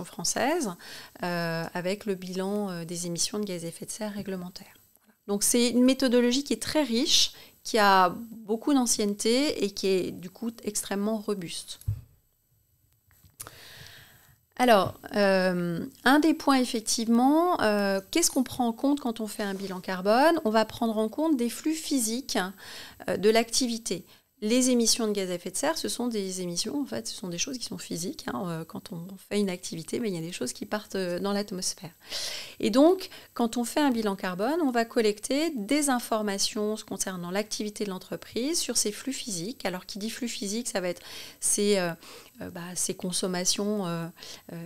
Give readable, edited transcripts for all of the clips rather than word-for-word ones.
française avec le bilan des émissions de gaz à effet de serre réglementaires. Donc c'est une méthodologie qui est très riche, qui a beaucoup d'ancienneté et qui est du coup extrêmement robuste. Alors, un des points effectivement, qu'est-ce qu'on prend en compte quand on fait un bilan carbone? On va prendre en compte des flux physiques de l'activité. Les émissions de gaz à effet de serre, ce sont des émissions, en fait, ce sont des choses qui sont physiques. Quand on fait une activité, il y a des choses qui partent dans l'atmosphère. Et donc, quand on fait un bilan carbone, on va collecter des informations concernant l'activité de l'entreprise sur ces flux physiques. Alors, qui dit flux physique, ça va être ses consommations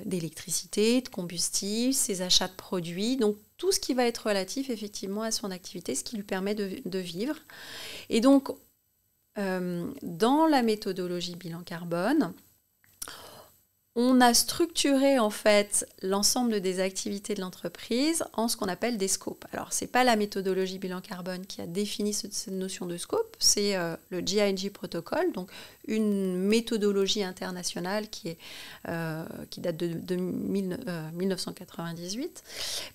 d'électricité, de combustible, ses achats de produits, donc tout ce qui va être relatif effectivement à son activité, ce qui lui permet de vivre. Et donc, dans la méthodologie bilan carbone, on a structuré en fait l'ensemble des activités de l'entreprise en ce qu'on appelle des scopes. Alors, ce n'est pas la méthodologie bilan carbone qui a défini cette notion de scope, c'est le GHG Protocol, donc une méthodologie internationale qui date de 1998.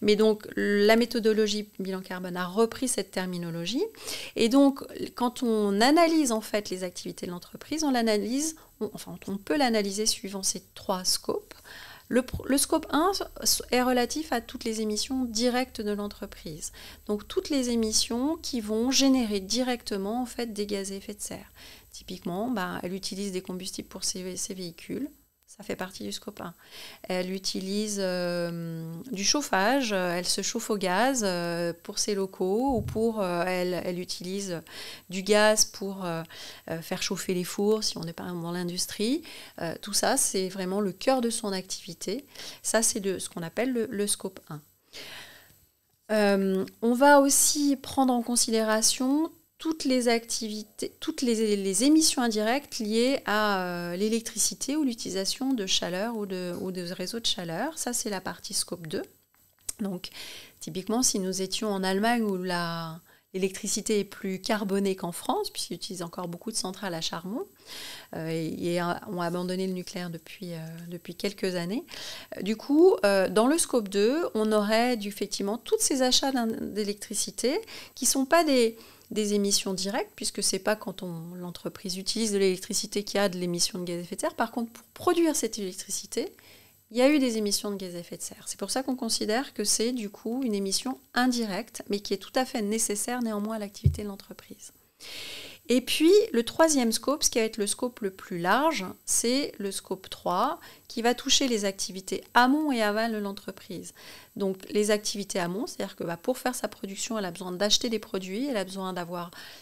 Mais donc, la méthodologie bilan carbone a repris cette terminologie. Et donc, quand on analyse en fait les activités de l'entreprise, on peut l'analyser suivant ces 3 scopes. Le scope 1 est relatif à toutes les émissions directes de l'entreprise. Donc toutes les émissions qui vont générer directement en fait, des gaz à effet de serre. Typiquement, elle utilise des combustibles pour ses véhicules. Ça fait partie du scope 1. Elle utilise du chauffage, elle se chauffe au gaz pour ses locaux ou elle utilise du gaz pour faire chauffer les fours si on est par exemple dans l'industrie. Tout ça, c'est vraiment le cœur de son activité. Ça, c'est ce qu'on appelle le scope 1. On va aussi prendre en considération toutes les activités, toutes les émissions indirectes liées à l'électricité ou l'utilisation de chaleur ou de réseaux de chaleur. Ça, c'est la partie scope 2. Donc, typiquement, si nous étions en Allemagne où l'électricité est plus carbonée qu'en France, puisqu'ils utilisent encore beaucoup de centrales à charbon et ont abandonné le nucléaire depuis quelques années. Du coup, dans le scope 2, on aurait effectivement tous ces achats d'électricité qui ne sont pas des émissions directes, puisque ce n'est pas quand l'entreprise utilise de l'électricité qu'il y a de l'émission de gaz à effet de serre. Par contre, pour produire cette électricité, il y a eu des émissions de gaz à effet de serre. C'est pour ça qu'on considère que c'est du coup une émission indirecte, mais qui est tout à fait nécessaire néanmoins à l'activité de l'entreprise. Et puis, le 3e scope, ce qui va être le scope le plus large, c'est le scope 3, qui va toucher les activités amont et aval de l'entreprise. Donc, les activités amont, c'est-à-dire que pour faire sa production, elle a besoin d'acheter des produits,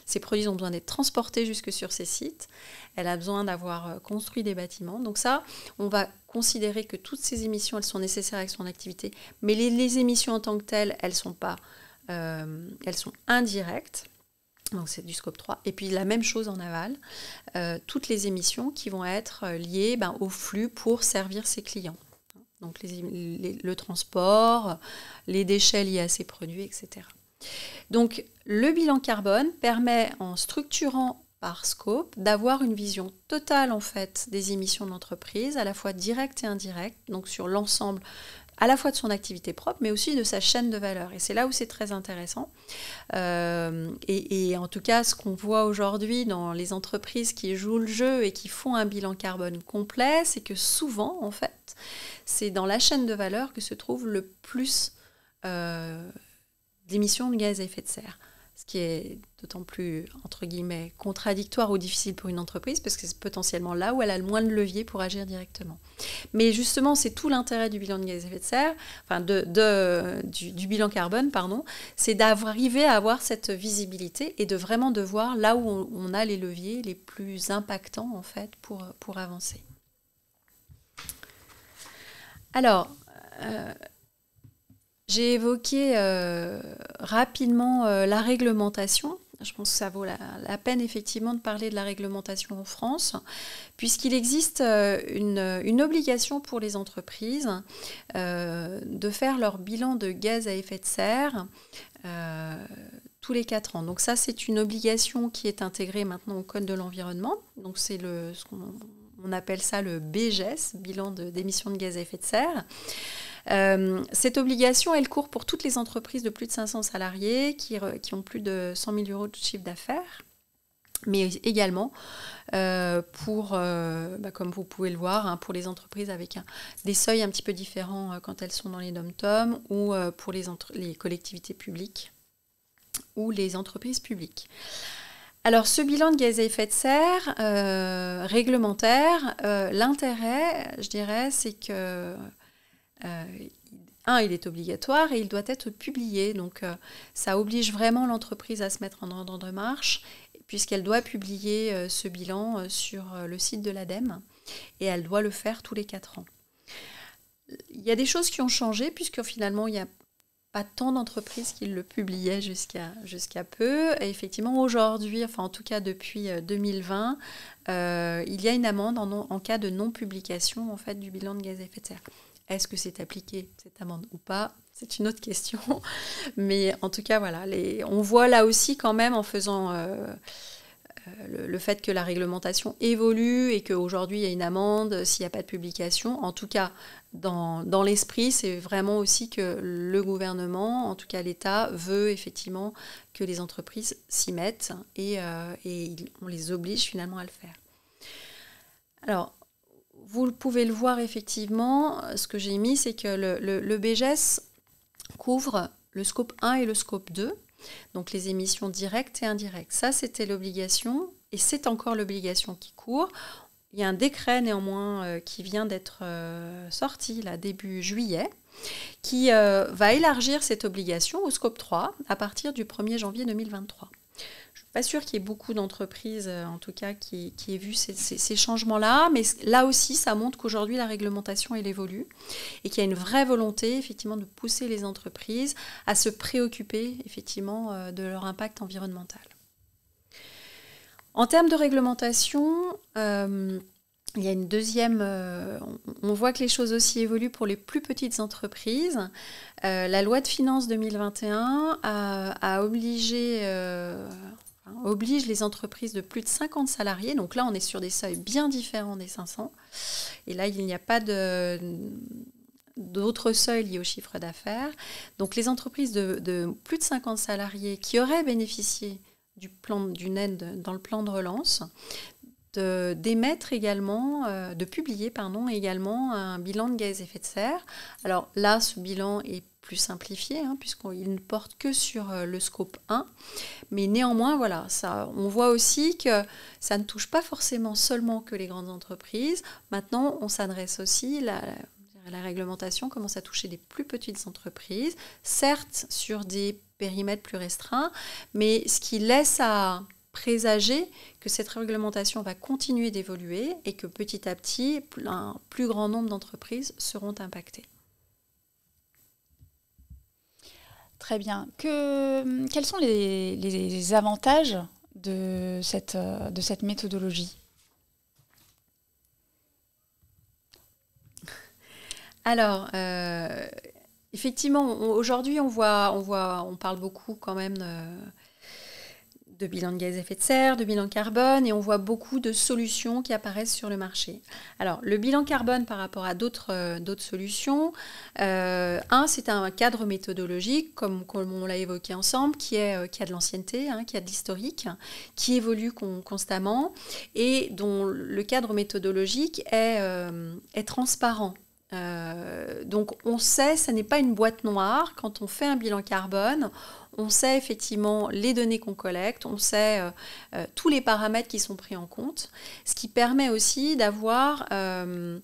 ces produits ont besoin d'être transportés jusque sur ses sites, elle a besoin d'avoir construit des bâtiments. Donc ça, on va considérer que toutes ces émissions, elles sont nécessaires avec son activité, mais les émissions en tant que telles, elles sont indirectes. Donc c'est du scope 3. Et puis la même chose en aval, toutes les émissions qui vont être liées au flux pour servir ses clients. Donc le transport, les déchets liés à ces produits, etc. Donc le bilan carbone permet, en structurant par scope, d'avoir une vision totale en fait des émissions de l'entreprise, à la fois directes et indirectes, donc sur l'ensemble à la fois de son activité propre, mais aussi de sa chaîne de valeur. Et c'est là où c'est très intéressant. Et en tout cas, ce qu'on voit aujourd'hui dans les entreprises qui jouent le jeu et qui font un bilan carbone complet, c'est que souvent, en fait, c'est dans la chaîne de valeur que se trouve le plus d'émissions de gaz à effet de serre. Ce qui est d'autant plus, entre guillemets, contradictoire ou difficile pour une entreprise, parce que c'est potentiellement là où elle a le moins de levier pour agir directement. Mais justement, c'est tout l'intérêt du bilan de gaz à effet de serre, enfin du bilan carbone, c'est d'arriver à avoir cette visibilité et de vraiment de voir là où on a les leviers les plus impactants, en fait, pour avancer. Alors, j'ai évoqué rapidement la réglementation. Je pense que ça vaut la peine effectivement de parler de la réglementation en France, puisqu'il existe une obligation pour les entreprises de faire leur bilan de gaz à effet de serre tous les 4 ans. Donc ça, c'est une obligation qui est intégrée maintenant au Code de l'environnement. Donc c'est on appelle ça le BGES, bilan d'émissions de gaz à effet de serre. Cette obligation, elle court pour toutes les entreprises de plus de 500 salariés qui ont plus de 100 000 euros de chiffre d'affaires, mais également pour, comme vous pouvez le voir, hein, pour les entreprises avec des seuils un petit peu différents quand elles sont dans les DOM-TOM ou pour les collectivités publiques ou les entreprises publiques. Alors, ce bilan de gaz à effet de serre réglementaire, l'intérêt, je dirais, c'est que il est obligatoire et il doit être publié. Donc, ça oblige vraiment l'entreprise à se mettre en ordre de marche, puisqu'elle doit publier ce bilan sur le site de l'ADEME et elle doit le faire tous les 4 ans. Il y a des choses qui ont changé, puisque finalement, il n'y a pas tant d'entreprises qui le publiaient jusqu'à peu. Et effectivement, aujourd'hui, enfin en tout cas depuis 2020, il y a une amende en cas de non-publication en fait, du bilan de gaz à effet de serre. Est-ce que c'est appliqué, cette amende, ou pas? C'est une autre question. Mais en tout cas, voilà, on voit là aussi quand même en faisant le fait que la réglementation évolue et qu'aujourd'hui, il y a une amende s'il n'y a pas de publication. En tout cas, dans l'esprit, c'est vraiment aussi que le gouvernement, en tout cas l'État, veut effectivement que les entreprises s'y mettent et on les oblige finalement à le faire. Alors, vous pouvez le voir effectivement, ce que j'ai mis, c'est que le BGES couvre le scope 1 et le scope 2, donc les émissions directes et indirectes. Ça, c'était l'obligation, et c'est encore l'obligation qui court. Il y a un décret néanmoins qui vient d'être sorti là, début juillet, qui va élargir cette obligation au scope 3 à partir du 1er janvier 2023. Je ne suis pas sûre qu'il y ait beaucoup d'entreprises, en tout cas, qui aient vu ces changements-là, mais là aussi, ça montre qu'aujourd'hui, la réglementation, elle évolue et qu'il y a une vraie volonté, effectivement, de pousser les entreprises à se préoccuper, effectivement, de leur impact environnemental. En termes de réglementation, il y a une deuxième... on voit que les choses aussi évoluent pour les plus petites entreprises. La loi de finances 2021 oblige les entreprises de plus de 50 salariés. Donc là, on est sur des seuils bien différents des 500. Et là, il n'y a pas d'autres seuils liés au chiffre d'affaires. Donc les entreprises de plus de 50 salariés qui auraient bénéficié d'une aide dans le plan de relance, d'émettre également, de publier également un bilan de gaz à effet de serre. Alors là, ce bilan est plus simplifié, puisqu'il ne porte que sur le scope 1. Mais néanmoins, voilà, on voit aussi que ça ne touche pas forcément seulement que les grandes entreprises. Maintenant, on s'adresse aussi, la réglementation commence à toucher des plus petites entreprises, certes sur des périmètres plus restreints, mais ce qui laisse à présager que cette réglementation va continuer d'évoluer et que petit à petit, un plus grand nombre d'entreprises seront impactées. Très bien. Quels sont les avantages de cette méthodologie ? Alors, effectivement, aujourd'hui, on parle beaucoup quand même de bilan de gaz à effet de serre, de bilan carbone, et on voit beaucoup de solutions qui apparaissent sur le marché. Alors, le bilan carbone par rapport à d'autres solutions, c'est un cadre méthodologique, comme on l'a évoqué ensemble, qui a de l'ancienneté, qui a de l'historique, qui évolue constamment, et dont le cadre méthodologique est transparent. Donc on sait, ça n'est pas une boîte noire. Quand on fait un bilan carbone, on sait effectivement les données qu'on collecte, on sait tous les paramètres qui sont pris en compte, ce qui permet aussi d'avoir une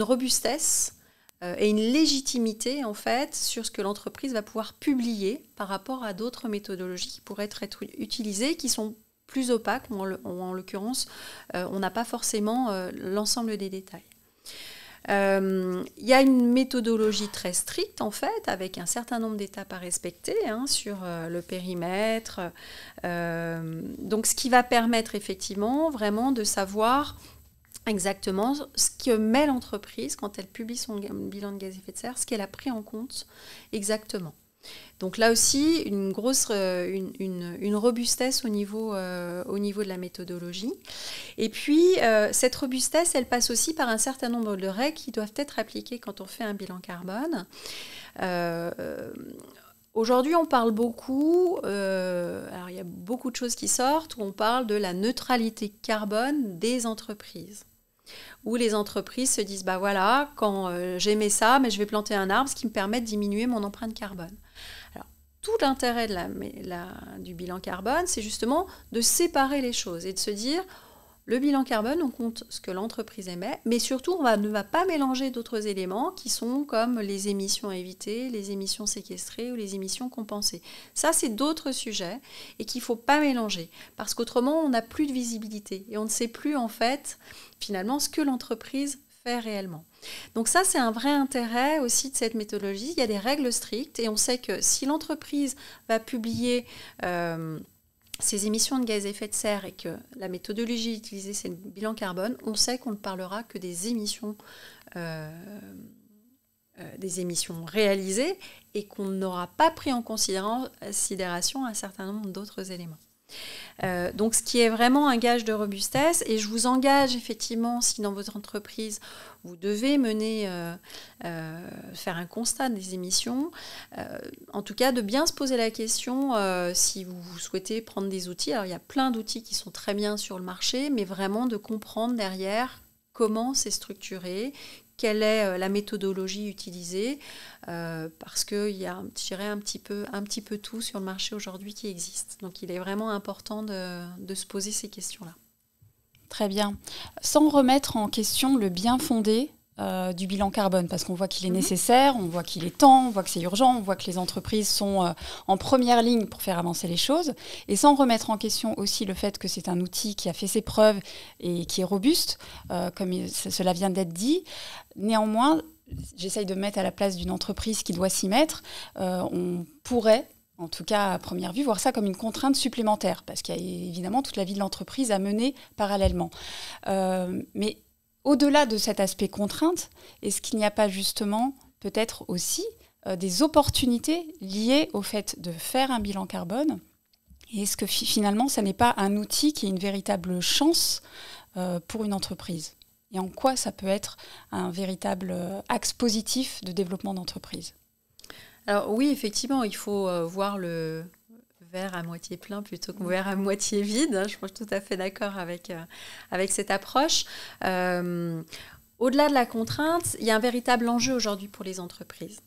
robustesse et une légitimité en fait sur ce que l'entreprise va pouvoir publier par rapport à d'autres méthodologies qui pourraient être utilisées, qui sont plus opaques, ou en l'occurrence on n'a pas forcément l'ensemble des détails. Il y a une méthodologie très stricte en fait, avec un certain nombre d'étapes à respecter sur le périmètre. Donc ce qui va permettre effectivement vraiment de savoir exactement ce que met l'entreprise quand elle publie son bilan de gaz à effet de serre, ce qu'elle a pris en compte exactement. Donc là aussi, une robustesse au niveau de la méthodologie. Et puis, cette robustesse, elle passe aussi par un certain nombre de règles qui doivent être appliquées quand on fait un bilan carbone. Aujourd'hui, on parle beaucoup, alors il y a beaucoup de choses qui sortent, où on parle de la neutralité carbone des entreprises. Où les entreprises se disent, bah voilà, quand j'émets ça, mais je vais planter un arbre, ce qui me permet de diminuer mon empreinte carbone. Alors, tout l'intérêt du bilan carbone, c'est justement de séparer les choses et de se dire, le bilan carbone, on compte ce que l'entreprise émet, mais surtout, on ne va pas mélanger d'autres éléments qui sont comme les émissions à éviter, les émissions séquestrées ou les émissions compensées. Ça, c'est d'autres sujets et qu'il ne faut pas mélanger, parce qu'autrement, on n'a plus de visibilité et on ne sait plus, en fait, finalement, ce que l'entreprise fait réellement. Donc ça, c'est un vrai intérêt aussi de cette méthodologie. Il y a des règles strictes et on sait que si l'entreprise va publier ses émissions de gaz à effet de serre et que la méthodologie utilisée, c'est le bilan carbone, on sait qu'on ne parlera que des émissions réalisées et qu'on n'aura pas pris en considération un certain nombre d'autres éléments. Donc ce qui est vraiment un gage de robustesse, et je vous engage effectivement, si dans votre entreprise vous devez faire un constat des émissions, en tout cas de bien se poser la question si vous souhaitez prendre des outils. Alors il y a plein d'outils qui sont très bien sur le marché, mais vraiment de comprendre derrière comment c'est structuré, quelle est la méthodologie utilisée, parce qu'il y a, je dirais, un petit peu tout sur le marché aujourd'hui qui existe. Donc il est vraiment important de se poser ces questions-là. Très bien. Sans remettre en question le bien fondé du bilan carbone, parce qu'on voit qu'il est nécessaire, on voit qu'il est temps, on voit que c'est urgent, on voit que les entreprises sont en première ligne pour faire avancer les choses, et sans remettre en question aussi le fait que c'est un outil qui a fait ses preuves et qui est robuste, comme cela vient d'être dit. Néanmoins, j'essaye de me mettre à la place d'une entreprise qui doit s'y mettre. On pourrait, en tout cas à première vue, voir ça comme une contrainte supplémentaire, parce qu'il y a évidemment toute la vie de l'entreprise à mener parallèlement. Mais au-delà de cet aspect contrainte, est-ce qu'il n'y a pas justement peut-être aussi des opportunités liées au fait de faire un bilan carbone? Et est-ce que finalement, ça n'est pas un outil qui est une véritable chance pour une entreprise? Et en quoi ça peut être un véritable axe positif de développement d'entreprise? Alors oui, effectivement, il faut voir le verre à moitié plein plutôt que verre à moitié vide. Je suis tout à fait d'accord avec cette approche. Au-delà de la contrainte, il y a un véritable enjeu aujourd'hui pour les entreprises.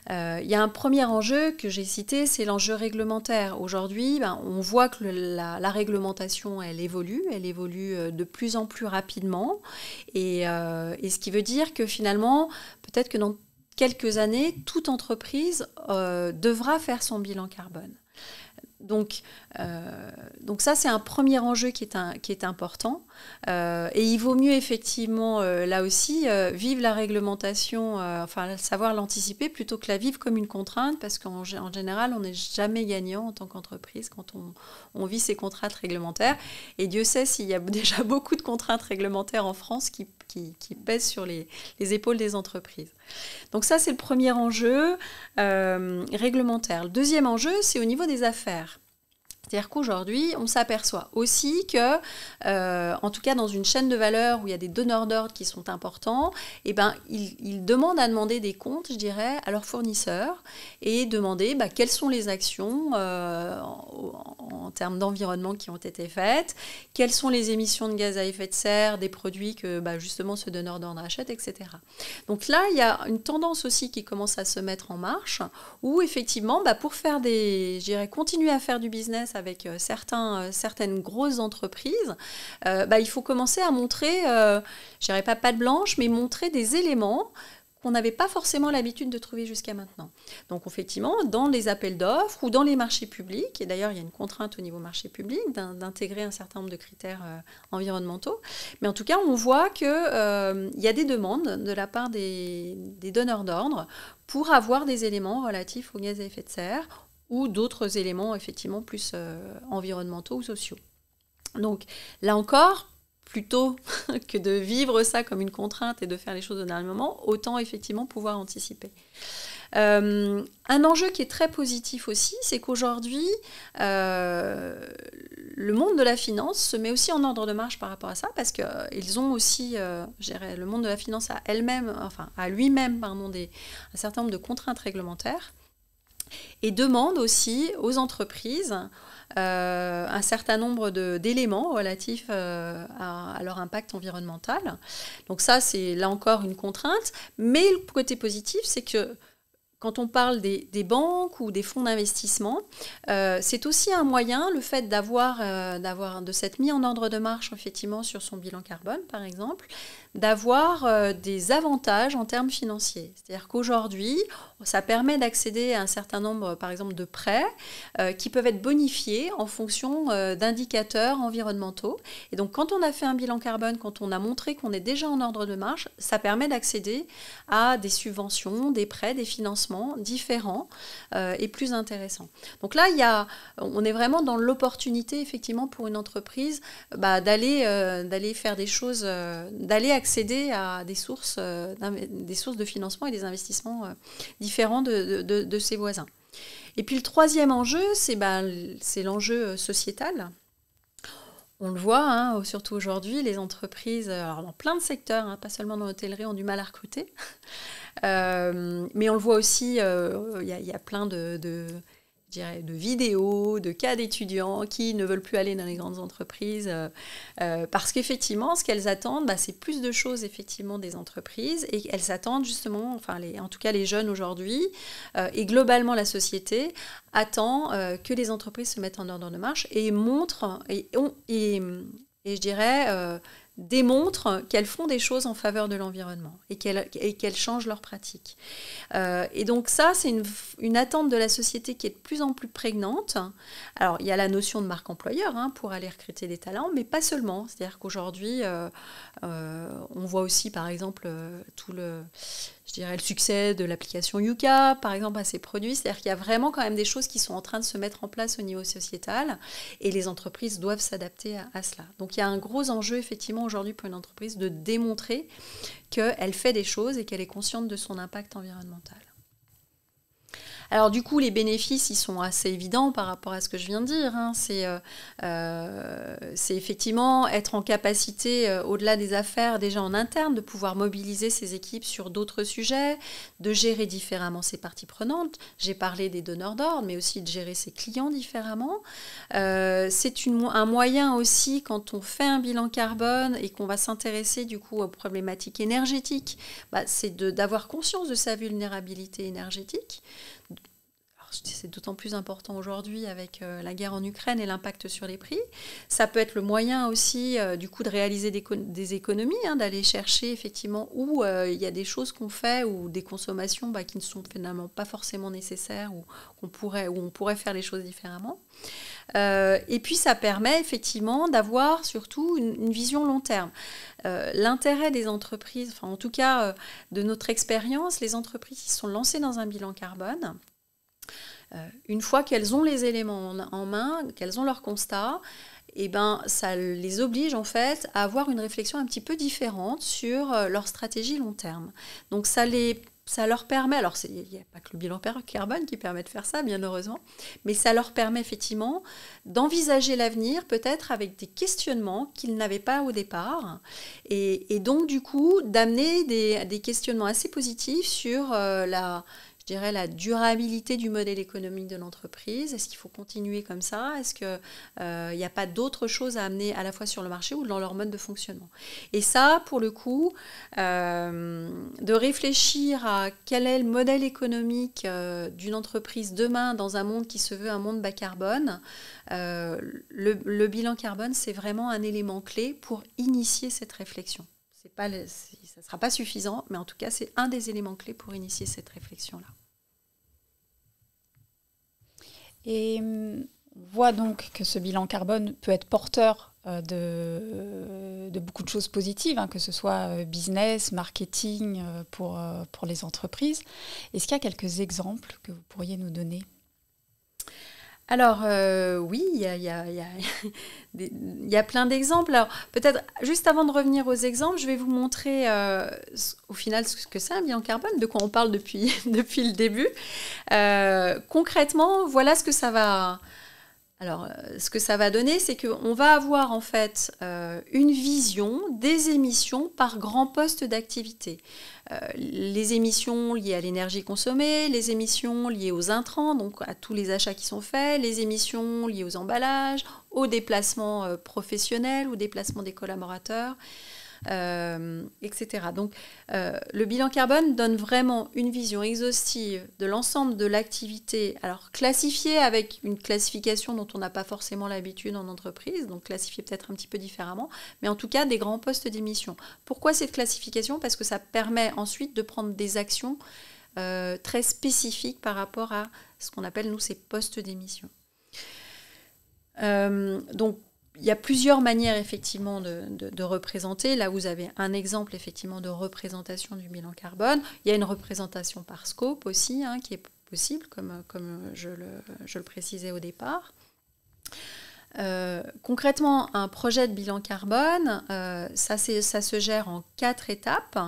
Il y a un premier enjeu que j'ai cité, c'est l'enjeu réglementaire. Aujourd'hui, on voit que la réglementation, elle évolue de plus en plus rapidement. Et ce qui veut dire que finalement, peut-être que dans quelques années, toute entreprise devra faire son bilan carbone. Donc ça, c'est un premier enjeu qui est important. Et il vaut mieux effectivement, là aussi, vivre la réglementation, savoir l'anticiper plutôt que la vivre comme une contrainte, parce qu'en général, on n'est jamais gagnant en tant qu'entreprise quand on vit ces contraintes réglementaires. Et Dieu sait s'il y a déjà beaucoup de contraintes réglementaires en France qui pèsent sur les épaules des entreprises. Donc ça, c'est le premier enjeu réglementaire. Le deuxième enjeu, c'est au niveau des affaires. C'est-à-dire qu'aujourd'hui, on s'aperçoit aussi que, en tout cas dans une chaîne de valeur où il y a des donneurs d'ordre qui sont importants, ils demandent à demander des comptes, je dirais, à leurs fournisseurs et demander quelles sont les actions en termes d'environnement qui ont été faites, quelles sont les émissions de gaz à effet de serre des produits que justement ce donneur d'ordre achète, etc. Donc là, il y a une tendance aussi qui commence à se mettre en marche où effectivement, pour faire continuer à faire du business avec certaines grosses entreprises, il faut commencer à montrer, je dirais pas patte blanche, mais montrer des éléments qu'on n'avait pas forcément l'habitude de trouver jusqu'à maintenant. Donc effectivement, dans les appels d'offres ou dans les marchés publics, et d'ailleurs il y a une contrainte au niveau marché public d'intégrer un certain nombre de critères environnementaux, mais en tout cas on voit qu'il y a des demandes de la part des donneurs d'ordre pour avoir des éléments relatifs au gaz à effet de serre ou d'autres éléments effectivement plus environnementaux ou sociaux. Donc là encore, plutôt que de vivre ça comme une contrainte et de faire les choses au dernier moment, autant effectivement pouvoir anticiper. Un enjeu qui est très positif aussi, c'est qu'aujourd'hui, le monde de la finance se met aussi en ordre de marche par rapport à ça, parce qu'ils ont aussi, je dirais, le monde de la finance a lui-même un certain nombre de contraintes réglementaires, et demande aussi aux entreprises un certain nombre d'éléments relatifs à leur impact environnemental. Donc ça, c'est là encore une contrainte, mais le côté positif, c'est que quand on parle des banques ou des fonds d'investissement, c'est aussi un moyen, le fait de s'être mis en ordre de marche effectivement sur son bilan carbone, par exemple, d'avoir des avantages en termes financiers. C'est-à-dire qu'aujourd'hui, ça permet d'accéder à un certain nombre, par exemple, de prêts qui peuvent être bonifiés en fonction d'indicateurs environnementaux. Et donc, quand on a fait un bilan carbone, quand on a montré qu'on est déjà en ordre de marche, ça permet d'accéder à des subventions, des prêts, des financements différents et plus intéressants. Donc là, on est vraiment dans l'opportunité, effectivement, pour une entreprise d'aller faire des choses, d'aller accéder à des sources de financement et des investissements différents de ses voisins. Et puis le troisième enjeu, c'est l'enjeu sociétal. On le voit, surtout aujourd'hui, les entreprises, alors dans plein de secteurs, pas seulement dans l'hôtellerie, ont du mal à recruter. Mais on le voit aussi, y a plein de vidéos, de cas d'étudiants qui ne veulent plus aller dans les grandes entreprises parce qu'effectivement, ce qu'elles attendent, c'est plus de choses effectivement des entreprises, et elles s'attendent justement, en tout cas les jeunes aujourd'hui, et globalement la société attend que les entreprises se mettent en ordre de marche et montrent, et je dirais démontrent qu'elles font des choses en faveur de l'environnement et qu'elles changent leurs pratiques. Et donc ça, c'est une attente de la société qui est de plus en plus prégnante. Alors, il y a la notion de marque employeur pour aller recruter des talents, mais pas seulement. C'est-à-dire qu'aujourd'hui, on voit aussi, par exemple, le succès de l'application Yuka, par exemple, à ses produits. C'est-à-dire qu'il y a vraiment quand même des choses qui sont en train de se mettre en place au niveau sociétal, et les entreprises doivent s'adapter à cela. Donc il y a un gros enjeu, effectivement, aujourd'hui pour une entreprise de démontrer qu'elle fait des choses et qu'elle est consciente de son impact environnemental. Alors du coup, les bénéfices, ils sont assez évidents par rapport à ce que je viens de dire. C'est effectivement être en capacité, au-delà des affaires, déjà en interne, de pouvoir mobiliser ses équipes sur d'autres sujets, de gérer différemment ses parties prenantes. J'ai parlé des donneurs d'ordre, mais aussi de gérer ses clients différemment. C'est un moyen aussi, quand on fait un bilan carbone et qu'on va s'intéresser du coup aux problématiques énergétiques, c'est d'avoir conscience de sa vulnérabilité énergétique. C'est d'autant plus important aujourd'hui avec la guerre en Ukraine et l'impact sur les prix. Ça peut être le moyen aussi du coup de réaliser des économies, d'aller chercher effectivement où il y a des choses qu'on fait ou des consommations qui ne sont finalement pas forcément nécessaires, ou où on pourrait faire les choses différemment. Et puis ça permet effectivement d'avoir surtout une vision long terme. L'intérêt des entreprises, en tout cas de notre expérience, les entreprises qui sont lancées dans un bilan carbone, une fois qu'elles ont les éléments en main, qu'elles ont leur constat, ça les oblige en fait à avoir une réflexion un petit peu différente sur leur stratégie long terme. Donc ça leur permet, alors il n'y a pas que le bilan carbone qui permet de faire ça, bien heureusement, mais ça leur permet effectivement d'envisager l'avenir peut-être avec des questionnements qu'ils n'avaient pas au départ, et donc du coup d'amener des questionnements assez positifs sur la durabilité du modèle économique de l'entreprise. Est-ce qu'il faut continuer comme ça? Est-ce qu'il n'y a pas d'autres choses à amener à la fois sur le marché ou dans leur mode de fonctionnement? Et ça, pour le coup, de réfléchir à quel est le modèle économique d'une entreprise demain dans un monde qui se veut un monde bas carbone, le bilan carbone, c'est vraiment un élément clé pour initier cette réflexion. Ça ne sera pas suffisant, mais en tout cas, c'est un des éléments clés pour initier cette réflexion-là. Et on voit donc que ce bilan carbone peut être porteur de beaucoup de choses positives, que ce soit business, marketing, pour les entreprises. Est-ce qu'il y a quelques exemples que vous pourriez nous donner ? Alors, oui, il y a plein d'exemples. Alors, peut-être, juste avant de revenir aux exemples, je vais vous montrer au final ce que c'est un bilan carbone, de quoi on parle depuis le début. Concrètement, voilà ce que ça va... Alors, ce que ça va donner, c'est qu'on va avoir en fait une vision des émissions par grand poste d'activité. Les émissions liées à l'énergie consommée, les émissions liées aux intrants, donc à tous les achats qui sont faits, les émissions liées aux emballages, aux déplacements professionnels, aux déplacements des collaborateurs, etc. Donc, le bilan carbone donne vraiment une vision exhaustive de l'ensemble de l'activité, alors classifiée avec une classification dont on n'a pas forcément l'habitude en entreprise, donc classifiée peut-être un petit peu différemment, mais en tout cas des grands postes d'émission. Pourquoi cette classification ? Parce que ça permet ensuite de prendre des actions très spécifiques par rapport à ce qu'on appelle, nous, ces postes d'émission. Donc, il y a plusieurs manières effectivement de représenter. Là, vous avez un exemple effectivement de représentation du bilan carbone. Il y a une représentation par scope aussi, qui est possible, comme je le précisais au départ. Concrètement, un projet de bilan carbone, ça se gère en 4 étapes.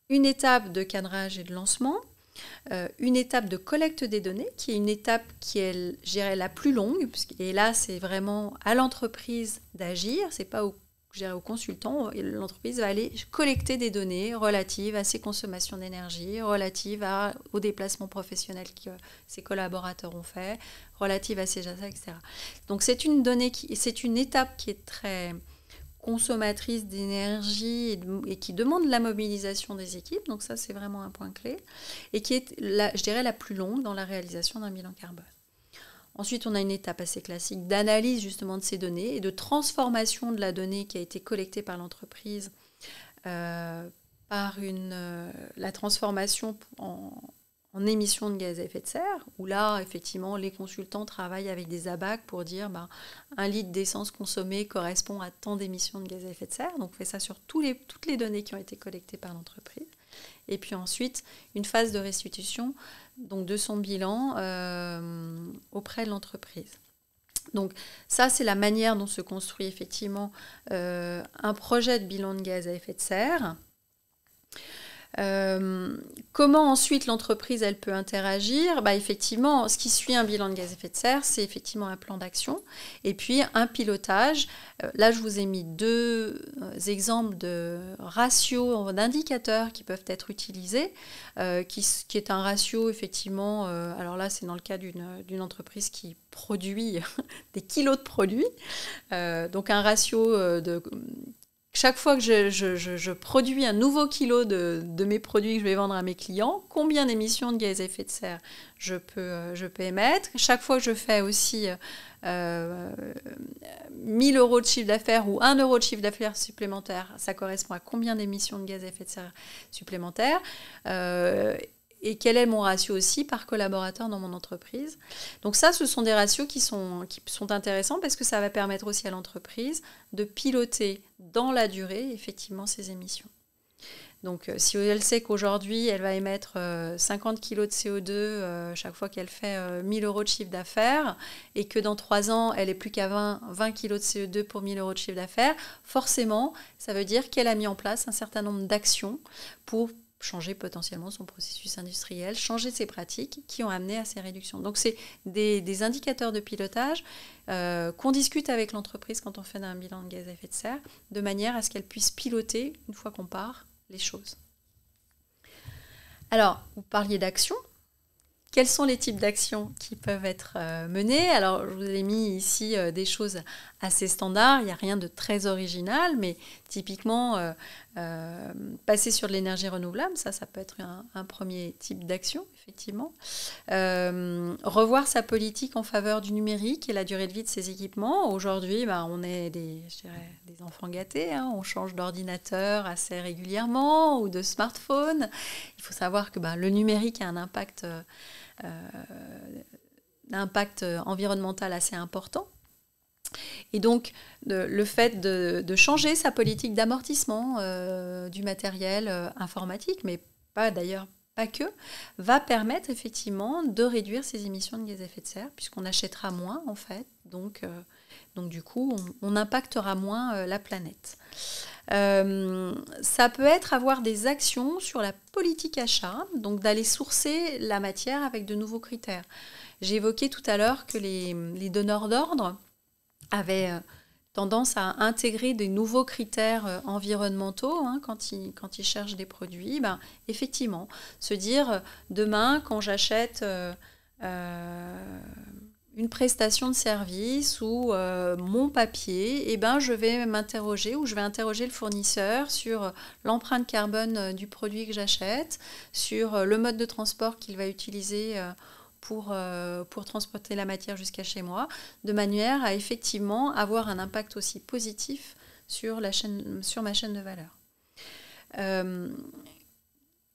Une étape de cadrage et de lancement. Une étape de collecte des données, qui est une étape qui est, je dirais, la plus longue, et là, c'est vraiment à l'entreprise d'agir, c'est pas au consultant, l'entreprise va aller collecter des données relatives à ses consommations d'énergie, relatives aux déplacements professionnels que ses collaborateurs ont fait, relatives à ses achats, etc. Donc, c'est une étape qui est très consommatrice d'énergie et qui demande la mobilisation des équipes, donc ça c'est vraiment un point clé, et qui est, je dirais, la plus longue dans la réalisation d'un bilan carbone. Ensuite, on a une étape assez classique d'analyse justement de ces données et de transformation de la donnée qui a été collectée par l'entreprise par la transformation en émissions de gaz à effet de serre, où là, effectivement, les consultants travaillent avec des ABAC pour dire 1 litre d'essence consommée correspond à tant d'émissions de gaz à effet de serre. Donc, on fait ça sur toutes les données qui ont été collectées par l'entreprise. Et puis ensuite, une phase de restitution donc de son bilan auprès de l'entreprise. Donc, ça, c'est la manière dont se construit effectivement un projet de bilan de gaz à effet de serre. Comment ensuite l'entreprise elle peut interagir ? Effectivement, ce qui suit un bilan de gaz à effet de serre, c'est effectivement un plan d'action et puis un pilotage. Là, je vous ai mis 2 exemples de ratios, d'indicateurs qui peuvent être utilisés, qui est un ratio effectivement, alors là c'est dans le cas d'une entreprise qui produit des kilos de produits, donc un ratio de... Chaque fois que je produis un nouveau kilo de mes produits que je vais vendre à mes clients, combien d'émissions de gaz à effet de serre je peux émettre. Chaque fois que je fais aussi 1 000 euros de chiffre d'affaires ou 1 euro de chiffre d'affaires supplémentaire, ça correspond à combien d'émissions de gaz à effet de serre supplémentaires. Et quel est mon ratio aussi par collaborateur dans mon entreprise. Donc ça, ce sont des ratios qui sont intéressants parce que ça va permettre aussi à l'entreprise de piloter dans la durée, effectivement, ses émissions. Donc si elle sait qu'aujourd'hui, elle va émettre 50 kg de CO2 chaque fois qu'elle fait 1 000 euros de chiffre d'affaires et que dans 3 ans, elle n'est plus qu'à 20 kg de CO2 pour 1 000 euros de chiffre d'affaires, forcément, ça veut dire qu'elle a mis en place un certain nombre d'actions pour changer potentiellement son processus industriel, changer ses pratiques qui ont amené à ces réductions. Donc, c'est des indicateurs de pilotage qu'on discute avec l'entreprise quand on fait un bilan de gaz à effet de serre, de manière à ce qu'elle puisse piloter, une fois qu'on part, les choses. Alors, vous parliez d'actions. Quels sont les types d'actions qui peuvent être menées ? Alors, je vous ai mis ici des choses assez standards. Il n'y a rien de très original, mais typiquement, passer sur de l'énergie renouvelable, ça peut être un premier type d'action, effectivement. Revoir sa politique en faveur du numérique et la durée de vie de ses équipements. Aujourd'hui, on est des enfants gâtés. On change d'ordinateur assez régulièrement ou de smartphone. Il faut savoir que le numérique a un impact environnemental assez important. Et donc, le fait de changer sa politique d'amortissement du matériel informatique, mais pas d'ailleurs pas que, va permettre effectivement de réduire ses émissions de gaz à effet de serre, puisqu'on achètera moins en fait, donc du coup on impactera moins la planète. Ça peut être avoir des actions sur la politique achat, donc d'aller sourcer la matière avec de nouveaux critères. J'ai évoqué tout à l'heure que les donneurs d'ordre avaient tendance à intégrer des nouveaux critères environnementaux quand ils cherchent des produits. Effectivement, se dire demain, quand j'achète une prestation de service ou mon papier, je vais m'interroger ou je vais interroger le fournisseur sur l'empreinte carbone du produit que j'achète, sur le mode de transport qu'il va utiliser pour transporter la matière jusqu'à chez moi, de manière à effectivement avoir un impact aussi positif sur ma chaîne de valeur.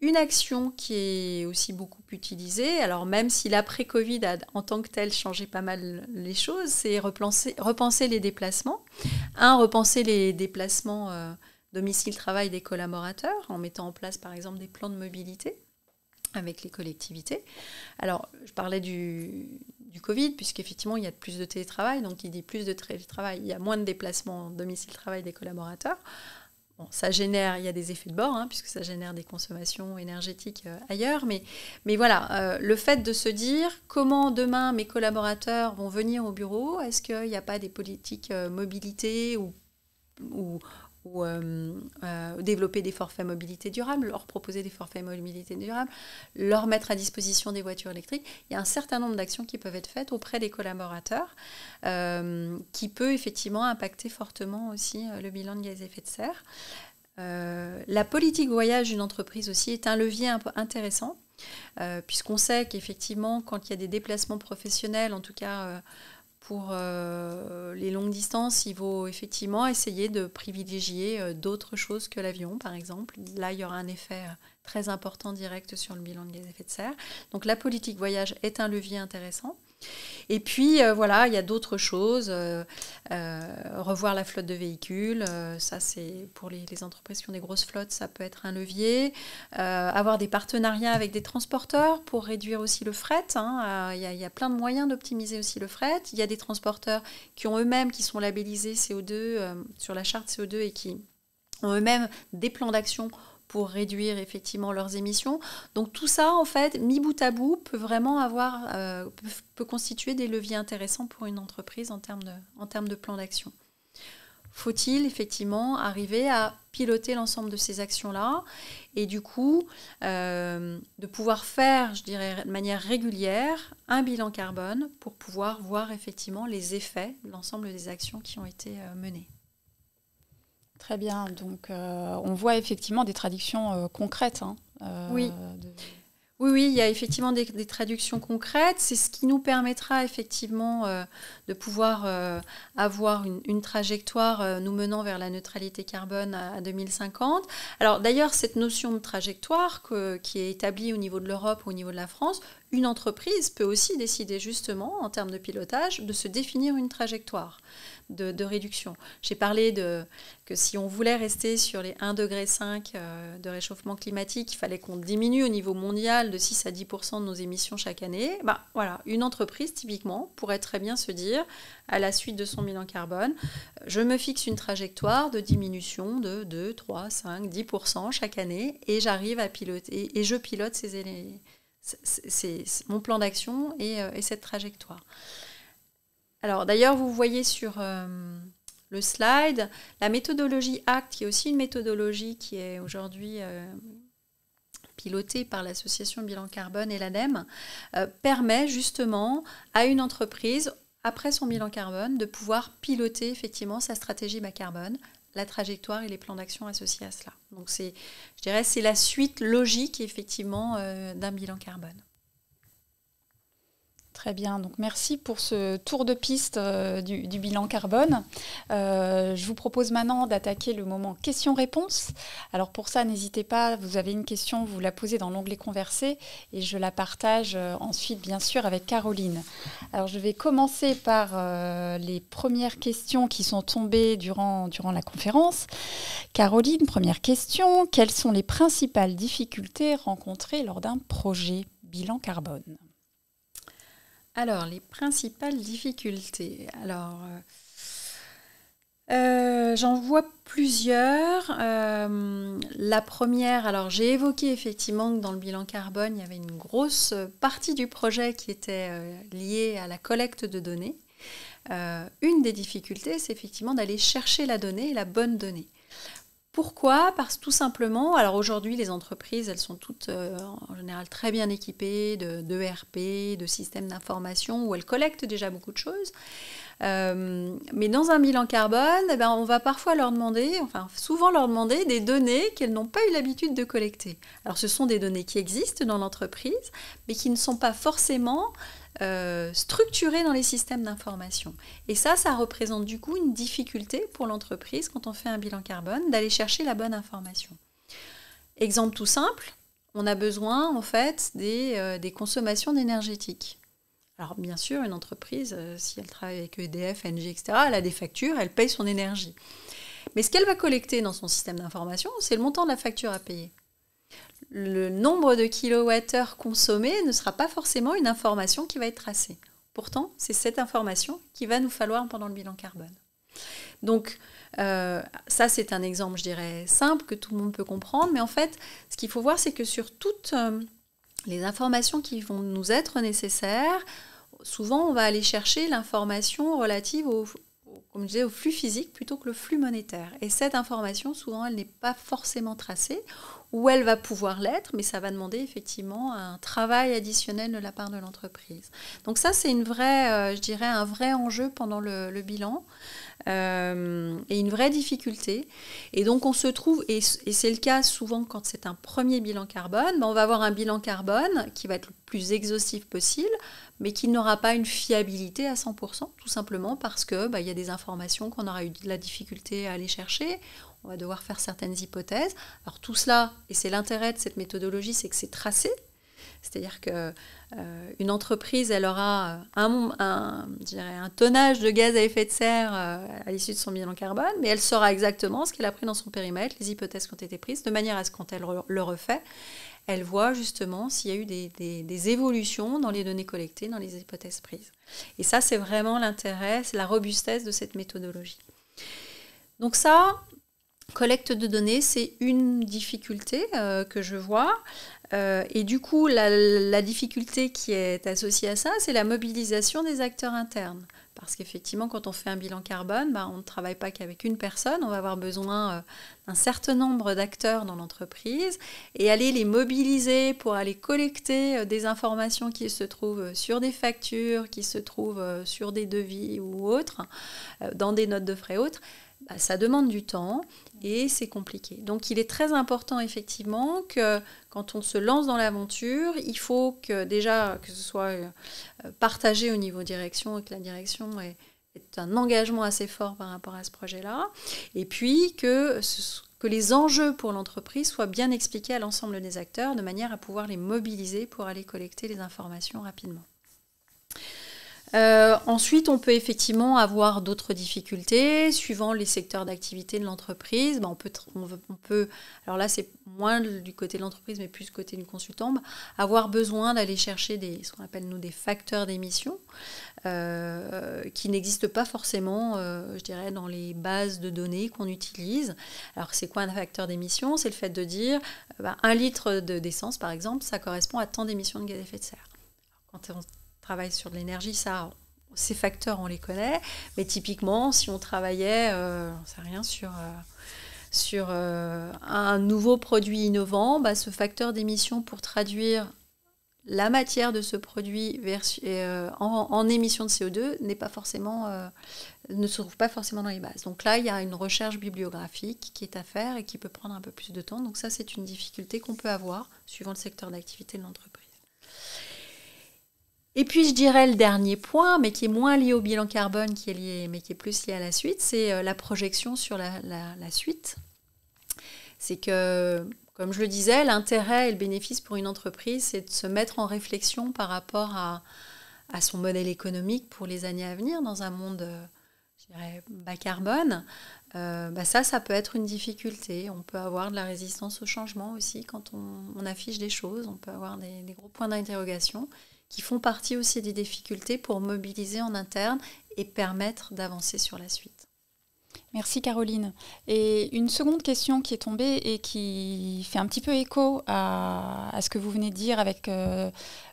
Une action qui est aussi beaucoup utilisée, alors même si l'après-Covid a en tant que tel changé pas mal les choses, c'est repenser les déplacements. Repenser les déplacements domicile-travail des collaborateurs en mettant en place par exemple des plans de mobilité avec les collectivités. Alors, je parlais du Covid, puisqu'effectivement, il y a plus de télétravail, donc il dit plus de télétravail, il y a moins de déplacements domicile-travail des collaborateurs. Bon, il y a des effets de bord, puisque ça génère des consommations énergétiques ailleurs, mais voilà, le fait de se dire comment demain mes collaborateurs vont venir au bureau, est-ce qu'il n'y a pas des politiques mobilité ou développer des forfaits mobilité durable, leur proposer des forfaits mobilité durable, leur mettre à disposition des voitures électriques. Il y a un certain nombre d'actions qui peuvent être faites auprès des collaborateurs qui peut effectivement impacter fortement aussi le bilan de gaz à effet de serre. La politique voyage d'une entreprise aussi est un levier un peu intéressant puisqu'on sait qu'effectivement quand il y a des déplacements professionnels, en tout cas pour les longues distances, il faut effectivement essayer de privilégier d'autres choses que l'avion, par exemple. Là, il y aura un effet très important direct sur le bilan de gaz à effet de serre. Donc la politique voyage est un levier intéressant. Et puis, voilà, il y a d'autres choses. Revoir la flotte de véhicules, ça c'est pour les entreprises qui ont des grosses flottes, ça peut être un levier. Avoir des partenariats avec des transporteurs pour réduire aussi le fret. Il y a plein de moyens d'optimiser aussi le fret. Il y a des transporteurs qui ont eux-mêmes, qui sont labellisés CO2 sur la charte CO2 et qui ont eux-mêmes des plans d'action pour réduire effectivement leurs émissions. Donc tout ça, en fait, mis bout à bout, peut vraiment peut constituer des leviers intéressants pour une entreprise en termes de plan d'action. Faut-il effectivement arriver à piloter l'ensemble de ces actions-là et du coup de pouvoir faire, je dirais, de manière régulière un bilan carbone pour pouvoir voir effectivement les effets de l'ensemble des actions qui ont été menées. Très bien, donc on voit effectivement des traductions concrètes. Oui. Oui, il y a effectivement des traductions concrètes. C'est ce qui nous permettra effectivement de pouvoir avoir une trajectoire nous menant vers la neutralité carbone à 2050. Alors d'ailleurs, cette notion de trajectoire qui est établie au niveau de l'Europe ou au niveau de la France, une entreprise peut aussi décider justement, en termes de pilotage, de se définir une trajectoire de réduction. J'ai parlé que si on voulait rester sur les 1,5 degré de réchauffement climatique, il fallait qu'on diminue au niveau mondial de 6 à 10% de nos émissions chaque année. Voilà, une entreprise, typiquement, pourrait très bien se dire, à la suite de son bilan carbone, je me fixe une trajectoire de diminution de 2, 3, 5, 10% chaque année et j'arrive à piloter, et je pilote ces éléments. C'est mon plan d'action et cette trajectoire. Alors d'ailleurs, vous voyez sur le slide la méthodologie ACT, qui est aussi une méthodologie qui est aujourd'hui pilotée par l'association Bilan Carbone et l'ADEME, permet justement à une entreprise, après son bilan carbone, de pouvoir piloter effectivement sa stratégie bas carbone, la trajectoire et les plans d'action associés à cela. Donc je dirais c'est la suite logique effectivement d'un bilan carbone. Très bien, donc merci pour ce tour de piste du bilan carbone. Je vous propose maintenant d'attaquer le moment questions-réponses. Alors pour ça, n'hésitez pas, vous avez une question, vous la posez dans l'onglet Converser et je la partage ensuite bien sûr avec Caroline. Alors je vais commencer par les premières questions qui sont tombées durant la conférence. Caroline, première question, quelles sont les principales difficultés rencontrées lors d'un projet bilan carbone ? Alors, les principales difficultés. Alors, j'en vois plusieurs. La première, alors j'ai évoqué effectivement que dans le bilan carbone, il y avait une grosse partie du projet qui était liée à la collecte de données. Une des difficultés, c'est effectivement d'aller chercher la donnée, la bonne donnée. Pourquoi ? Parce que tout simplement, alors aujourd'hui les entreprises, elles sont toutes en général très bien équipées d'ERP, de systèmes d'information où elles collectent déjà beaucoup de choses. Mais dans un bilan carbone, on va parfois leur demander, souvent leur demander des données qu'elles n'ont pas eu l'habitude de collecter. Alors ce sont des données qui existent dans l'entreprise, mais qui ne sont pas forcément structurées dans les systèmes d'information. Et ça représente du coup une difficulté pour l'entreprise quand on fait un bilan carbone, d'aller chercher la bonne information. Exemple tout simple, on a besoin en fait des consommations énergétiques. Alors bien sûr, une entreprise, si elle travaille avec EDF, Engie, etc., elle a des factures, elle paye son énergie. Mais ce qu'elle va collecter dans son système d'information, c'est le montant de la facture à payer. Le nombre de kilowattheures consommés ne sera pas forcément une information qui va être tracée. Pourtant, c'est cette information qu'il va nous falloir pendant le bilan carbone. Donc, ça, c'est un exemple, je dirais, simple, que tout le monde peut comprendre. Mais en fait, ce qu'il faut voir, c'est que sur toutes les informations qui vont nous être nécessaires, souvent, on va aller chercher l'information relative comme je disais, au flux physique plutôt que le flux monétaire. Et cette information, souvent, elle n'est pas forcément tracée, ou elle va pouvoir l'être, mais ça va demander effectivement un travail additionnel de la part de l'entreprise. Donc ça, c'est un vrai enjeu pendant le bilan et une vraie difficulté. Et donc on se trouve, et c'est le cas souvent quand c'est un premier bilan carbone, on va avoir un bilan carbone qui va être le plus exhaustif possible, mais qui n'aura pas une fiabilité à 100%, tout simplement parce que y a des informations qu'on aura eu de la difficulté à aller chercher. On va devoir faire certaines hypothèses. Alors tout cela, et c'est l'intérêt de cette méthodologie, c'est que c'est tracé. C'est-à-dire qu'une entreprise, elle aura un tonnage de gaz à effet de serre à l'issue de son bilan carbone, mais elle saura exactement ce qu'elle a pris dans son périmètre, les hypothèses qui ont été prises, de manière à ce que quand elle le refait, elle voit justement s'il y a eu des évolutions dans les données collectées, dans les hypothèses prises. Et ça, c'est vraiment l'intérêt, c'est la robustesse de cette méthodologie. Donc ça, collecte de données, c'est une difficulté que je vois. Et du coup, la difficulté qui est associée à ça, c'est la mobilisation des acteurs internes. Parce qu'effectivement, quand on fait un bilan carbone, on ne travaille pas qu'avec une personne, on va avoir besoin d'un certain nombre d'acteurs dans l'entreprise et aller les mobiliser pour aller collecter des informations qui se trouvent sur des factures, qui se trouvent sur des devis ou autres, dans des notes de frais autres. Ça demande du temps et c'est compliqué. Donc il est très important effectivement que quand on se lance dans l'aventure, il faut que déjà que ce soit partagé au niveau direction et que la direction ait un engagement assez fort par rapport à ce projet-là. Et puis que les enjeux pour l'entreprise soient bien expliqués à l'ensemble des acteurs de manière à pouvoir les mobiliser pour aller collecter les informations rapidement. Ensuite, on peut effectivement avoir d'autres difficultés suivant les secteurs d'activité de l'entreprise. On peut, alors là c'est moins du côté de l'entreprise mais plus du côté du consultant, avoir besoin d'aller chercher ce qu'on appelle nous des facteurs d'émission qui n'existent pas forcément, je dirais, dans les bases de données qu'on utilise. Alors c'est quoi un facteur d'émission ? C'est le fait de dire 1 litre d'essence par exemple, ça correspond à tant d'émissions de gaz à effet de serre. Quand on travaille sur de l'énergie, ces facteurs, on les connaît. Mais typiquement, si on travaillait, sur un nouveau produit innovant, ce facteur d'émission pour traduire la matière de ce produit en émissions de CO2 ne se trouve pas forcément dans les bases. Donc là, il y a une recherche bibliographique qui est à faire et qui peut prendre un peu plus de temps. Donc ça, c'est une difficulté qu'on peut avoir suivant le secteur d'activité de l'entreprise. Et puis je dirais le dernier point, mais qui est moins lié au bilan carbone, mais qui est plus lié à la suite, c'est la projection sur la suite. C'est que, comme je le disais, l'intérêt et le bénéfice pour une entreprise, c'est de se mettre en réflexion par rapport à son modèle économique pour les années à venir dans un monde, je dirais, bas carbone. Ça peut être une difficulté. On peut avoir de la résistance au changement aussi quand on affiche des choses. On peut avoir des gros points d'interrogation qui font partie aussi des difficultés pour mobiliser en interne et permettre d'avancer sur la suite. Merci Caroline. Et une seconde question qui est tombée et qui fait un petit peu écho à ce que vous venez de dire avec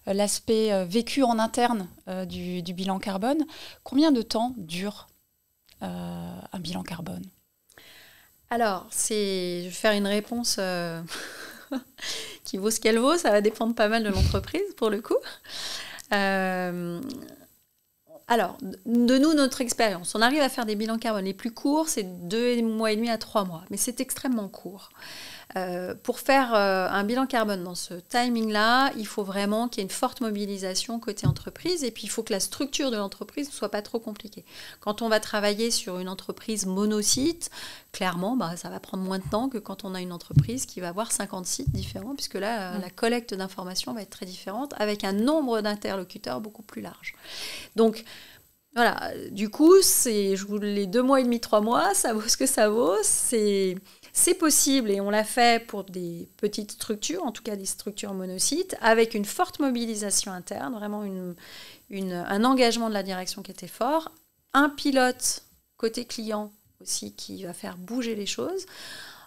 l'aspect vécu en interne du bilan carbone. Combien de temps dure un bilan carbone ? Alors, je vais faire une réponse qui vaut ce qu'elle vaut. Ça va dépendre pas mal de l'entreprise pour le coup. Alors, de nous, notre expérience, on arrive à faire des bilans carbone. Les plus courts, c'est 2 mois et demi à 3 mois, mais c'est extrêmement court. Pour faire un bilan carbone dans ce timing-là, il faut vraiment qu'il y ait une forte mobilisation côté entreprise et puis il faut que la structure de l'entreprise ne soit pas trop compliquée. Quand on va travailler sur une entreprise monosite, clairement, ça va prendre moins de temps que quand on a une entreprise qui va avoir 50 sites différents, puisque là, la collecte d'informations va être très différente, avec un nombre d'interlocuteurs beaucoup plus large. Donc, voilà, du coup, les 2 mois et demi, 3 mois, ça vaut ce que ça vaut, c'est possible et on l'a fait pour des petites structures, en tout cas des structures monocytes, avec une forte mobilisation interne, vraiment un engagement de la direction qui était fort, un pilote côté client aussi qui va faire bouger les choses.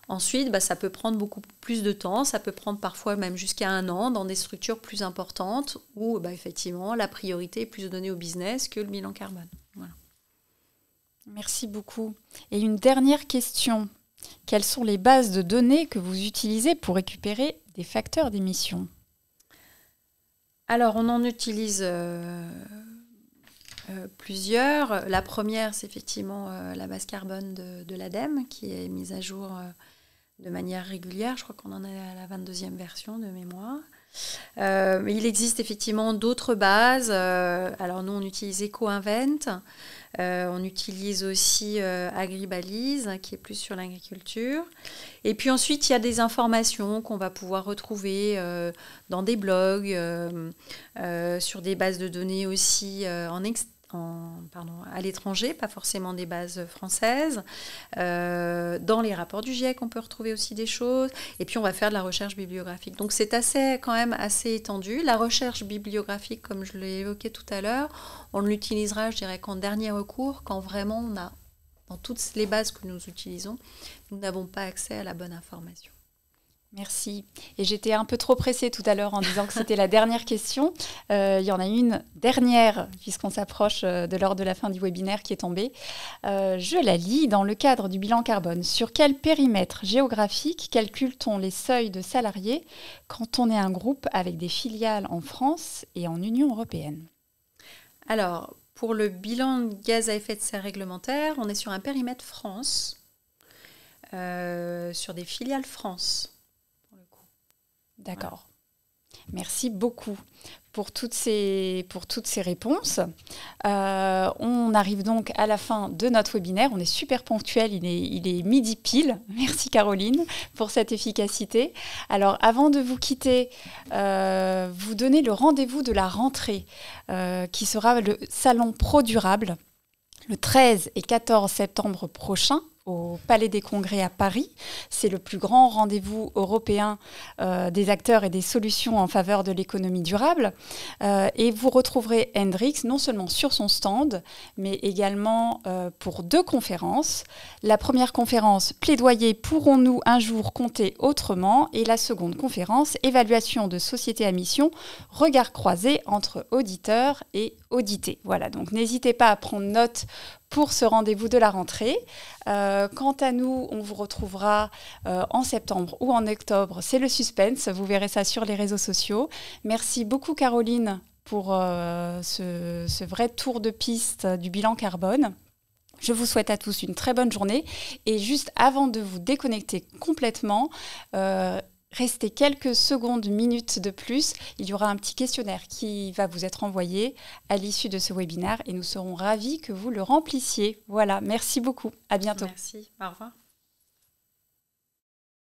Ensuite, ça peut prendre beaucoup plus de temps, ça peut prendre parfois même jusqu'à 1 an dans des structures plus importantes où effectivement la priorité est plus donnée au business que le bilan carbone. Voilà. Merci beaucoup. Et une dernière question. Quelles sont les bases de données que vous utilisez pour récupérer des facteurs d'émission ? Alors, on en utilise plusieurs. La première, c'est effectivement la base carbone de l'ADEME qui est mise à jour de manière régulière. Je crois qu'on en est à la 22e version de mémoire. Mais il existe effectivement d'autres bases. Alors nous, on utilise EcoInvent. On utilise aussi Agribalise, qui est plus sur l'agriculture. Et puis ensuite, il y a des informations qu'on va pouvoir retrouver dans des blogs, sur des bases de données aussi à l'étranger, pas forcément des bases françaises. Dans les rapports du GIEC, on peut retrouver aussi des choses. Et puis, on va faire de la recherche bibliographique. Donc, c'est quand même assez étendu. La recherche bibliographique, comme je l'ai évoqué tout à l'heure, on l'utilisera, je dirais, qu'en dernier recours, quand vraiment on a, dans toutes les bases que nous utilisons, nous n'avons pas accès à la bonne information. Merci. Et j'étais un peu trop pressée tout à l'heure en disant que c'était la dernière question. Il y en a une dernière, puisqu'on s'approche de l'heure de la fin du webinaire qui est tombée. Je la lis. Dans le cadre du bilan carbone, sur quel périmètre géographique calcule-t-on les seuils de salariés quand on est un groupe avec des filiales en France et en Union européenne ? Alors, pour le bilan de gaz à effet de serre réglementaire, on est sur un périmètre France, sur des filiales France. D'accord. Merci beaucoup pour toutes ces réponses. On arrive donc à la fin de notre webinaire. On est super ponctuel, il est midi pile. Merci Caroline pour cette efficacité. Alors avant de vous quitter, vous donnez le rendez-vous de la rentrée qui sera le Salon Pro Durable le 13 et 14 septembre prochain au Palais des Congrès à Paris. C'est le plus grand rendez-vous européen des acteurs et des solutions en faveur de l'économie durable. Et vous retrouverez Hendrix non seulement sur son stand, mais également pour 2 conférences. La première conférence, Plaidoyer, pourrons-nous un jour compter autrement ? Et la seconde conférence, Évaluation de société à mission, regard croisé entre auditeurs et audités. Voilà, donc n'hésitez pas à prendre note pour ce rendez-vous de la rentrée. Quant à nous, on vous retrouvera en septembre ou en octobre. C'est le suspense, vous verrez ça sur les réseaux sociaux. Merci beaucoup Caroline pour ce vrai tour de piste du bilan carbone. Je vous souhaite à tous une très bonne journée. Et juste avant de vous déconnecter complètement, restez quelques secondes, minutes de plus. Il y aura un petit questionnaire qui va vous être envoyé à l'issue de ce webinaire et nous serons ravis que vous le remplissiez. Voilà, merci beaucoup. À bientôt. Merci. Au revoir.